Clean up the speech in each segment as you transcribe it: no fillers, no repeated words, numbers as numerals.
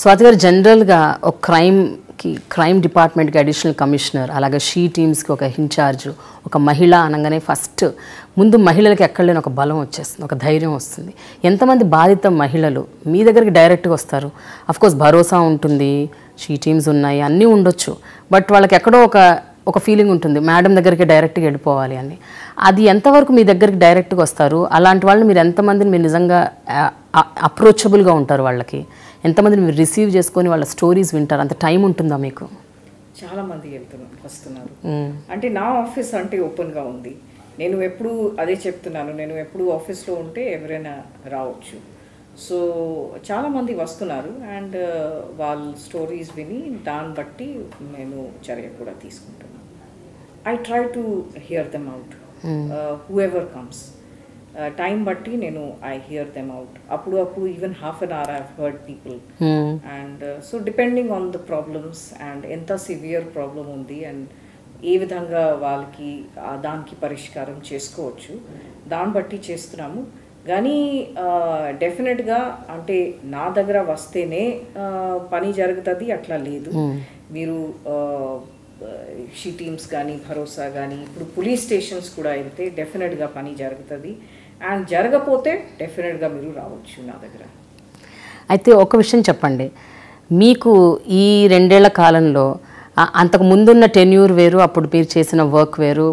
స్వాతి గారు, జనరల్గా ఒక క్రైమ్ డిపార్ట్మెంట్కి అడిషనల్ కమిషనర్, అలాగే షీ టీమ్స్కి ఒక ఇన్ఛార్జ్, ఒక మహిళ అనగానే ఫస్ట్ ముందు మహిళలకు ఎక్కడ లేని ఒక బలం వచ్చేస్తుంది, ఒక ధైర్యం వస్తుంది. ఎంతమంది బాధిత మహిళలు మీ దగ్గరికి డైరెక్ట్గా వస్తారు? అఫ్కోర్స్ భరోసా ఉంటుంది, షీ టీమ్స్ ఉన్నాయి, అన్నీ ఉండొచ్చు, బట్ వాళ్ళకి ఎక్కడో ఒక ఫీలింగ్ ఉంటుంది, మేడం దగ్గరికి డైరెక్ట్గా వెళ్ళిపోవాలి అని. అది ఎంతవరకు మీ దగ్గరికి డైరెక్ట్గా వస్తారు? అలాంటి వాళ్ళని మీరు ఎంతమందిని మీరు నిజంగా అప్రోచబుల్గా ఉంటారు? వాళ్ళకి ఎంతమందిని మీరు రిసీవ్ చేసుకొని వాళ్ళ స్టోరీస్ వింటారు? అంత టైం ఉంటుందా మీకు? చాలా మంది వస్తున్నారు. అంటే నా ఆఫీస్ అంటే ఓపెన్గా ఉంది. నేను ఎప్పుడు అదే చెప్తున్నాను, నేను ఎప్పుడు ఆఫీస్లో ఉంటే ఎవరైనా రావచ్చు. సో చాలామంది వస్తున్నారు అండ్ వాళ్ళ స్టోరీస్ విని దాన్ని బట్టి నేను చర్య కూడా తీసుకుంటున్నాను. I try to hear them out, whoever comes. Time బట్టి నేను ఐ హియర్ దెమ్ అవుట్. అప్పుడు even half an hour I heard people. And so depending on the problems and ఎంత సివియర్ ప్రాబ్లం ఉంది అండ్ ఏ విధంగా వాళ్ళకి దానికి పరిష్కారం చేసుకోవచ్చు, దాన్ని బట్టి చేస్తున్నాము. కానీ డెఫినెట్గా అంటే నా దగ్గర వస్తేనే పని జరుగుతుంది అట్లా లేదు. మీరు షీ టీమ్స్ కానీ భరోసా కానీ ఇప్పుడు పోలీస్ స్టేషన్స్ కూడా వెళ్తే డెఫినెట్గా పని జరుగుతుంది. అండ్ జరగపోతే డెఫినెట్గా మీరు రావచ్చు నా దగ్గర. అయితే ఒక విషయం చెప్పండి, మీకు ఈ 2 ఏళ్ల కాలంలో అంతకు ముందున్న టెన్యూర్ వేరు, అప్పుడు మీరు చేసిన వర్క్ వేరు,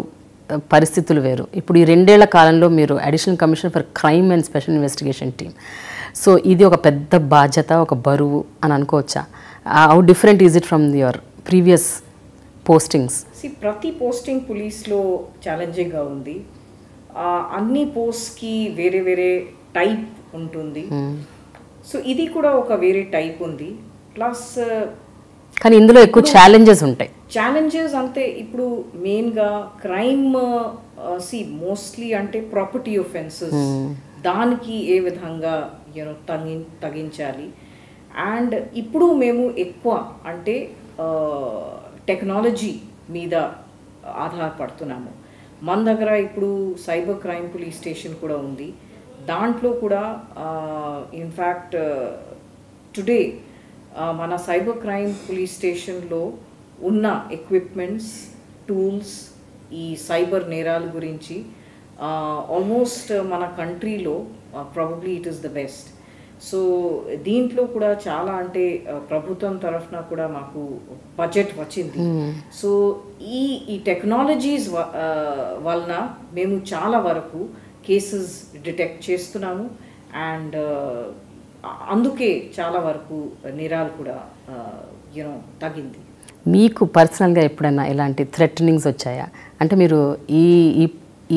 పరిస్థితులు వేరు. ఇప్పుడు ఈ 2 ఏళ్ల కాలంలో మీరు additional commissioner for crime and special investigation team. So ఇది ఒక పెద్ద బాధ్యత, ఒక బరువు అని అనుకోవచ్చా? How different is it from your previous postings? ప్రతి పోస్టింగ్ పోలీస్లో ఛాలెంజింగ్గా ఉంది. అన్ని పోస్ట్కి వేరే వేరే టైప్ ఉంటుంది. సో ఇది కూడా ఒక వేరే టైప్ ఉంది. ప్లస్ కానీ ఇందులో ఎక్కువ ఛాలెంజెస్ ఉంటాయి. ఛాలెంజెస్ అంటే ఇప్పుడు మెయిన్గా క్రైమ్ మోస్ట్లీ అంటే ప్రాపర్టీ ఒఫెన్సెస్, దానికి ఏ విధంగా తగ్గించాలి. అండ్ ఇప్పుడు మేము ఎక్కువ అంటే టెక్నాలజీ మీద ఆధారపడుతున్నాము. మన దగ్గర ఇప్పుడు సైబర్ క్రైమ్ పోలీస్ స్టేషన్ కూడా ఉంది. దాంట్లో కూడా ఇన్ఫ్యాక్ట్ టుడే మన సైబర్ క్రైమ్ పోలీస్ స్టేషన్లో ఉన్న ఎక్విప్మెంట్స్, టూల్స్ ఈ సైబర్ నేరాల గురించి ఆల్మోస్ట్ మన కంట్రీలో probably it is the best. So దీంట్లో కూడా చాలా అంటే ప్రభుత్వం తరఫున కూడా మాకు బడ్జెట్ వచ్చింది. సో ఈ టెక్నాలజీస్ వలన మేము చాలా వరకు కేసెస్ డిటెక్ట్ చేస్తున్నాము అండ్ అందుకే చాలా వరకు నేరాలు కూడా తగ్గింది. మీకు పర్సనల్గా ఎప్పుడైనా ఇలాంటి థ్రెటనింగ్స్ వచ్చాయా? అంటే మీరు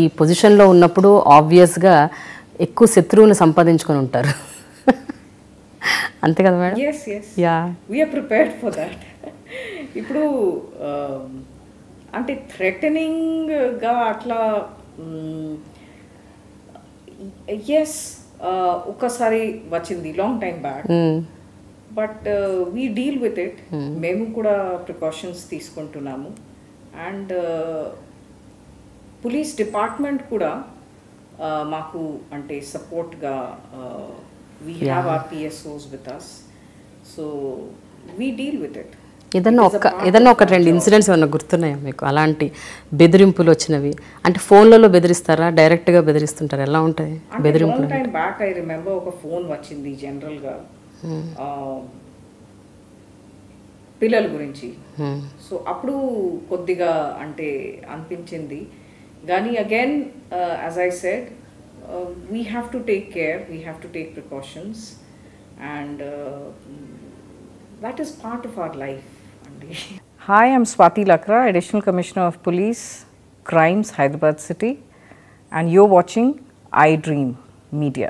ఈ పొజిషన్లో ఉన్నప్పుడు ఆబ్వియస్గా ఎక్కువ శత్రువుని సంపాదించుకొని ఉంటారు, అంతే కదా madam? yes we are prepared for that. ఇప్పుడు అంటే థ్రెటనింగ్గా అట్లా ఎస్ ఒక్కసారి వచ్చింది long time back, but we deal with it. మేము కూడా ప్రికాషన్స్ తీసుకుంటున్నాము అండ్ పోలీస్ డిపార్ట్మెంట్ కూడా మాకు అంటే సపోర్ట్గా we have our PSOs with us, so we deal with it. ఏదన్నా ఒక 2 ఇన్సిడెంట్స్ ఏమన్నా గుర్తున్నాయా మీకు? అలాంటి బెదిరింపులు వచ్చినవి అంటే ఫోన్లలో బెదిరిస్తారా, డైరెక్ట్గా బెదిరిస్తుంటారా, ఎలా ఉంటాయి బెదిరింపులు? టైం బ్యాక్ ఐ రిమెంబర్ ఒక ఫోన్ వచ్చింది జనరల్గా పిల్లల గురించి. సో అప్పుడు కొద్దిగా అంటే అనిపించింది. కానీ again as I said, we have to take care, we have to take precautions and that is part of our life. Hi, I'm Swati Lakra, Additional Commissioner of Police, Crimes, Hyderabad City, and you're watching iDream Media.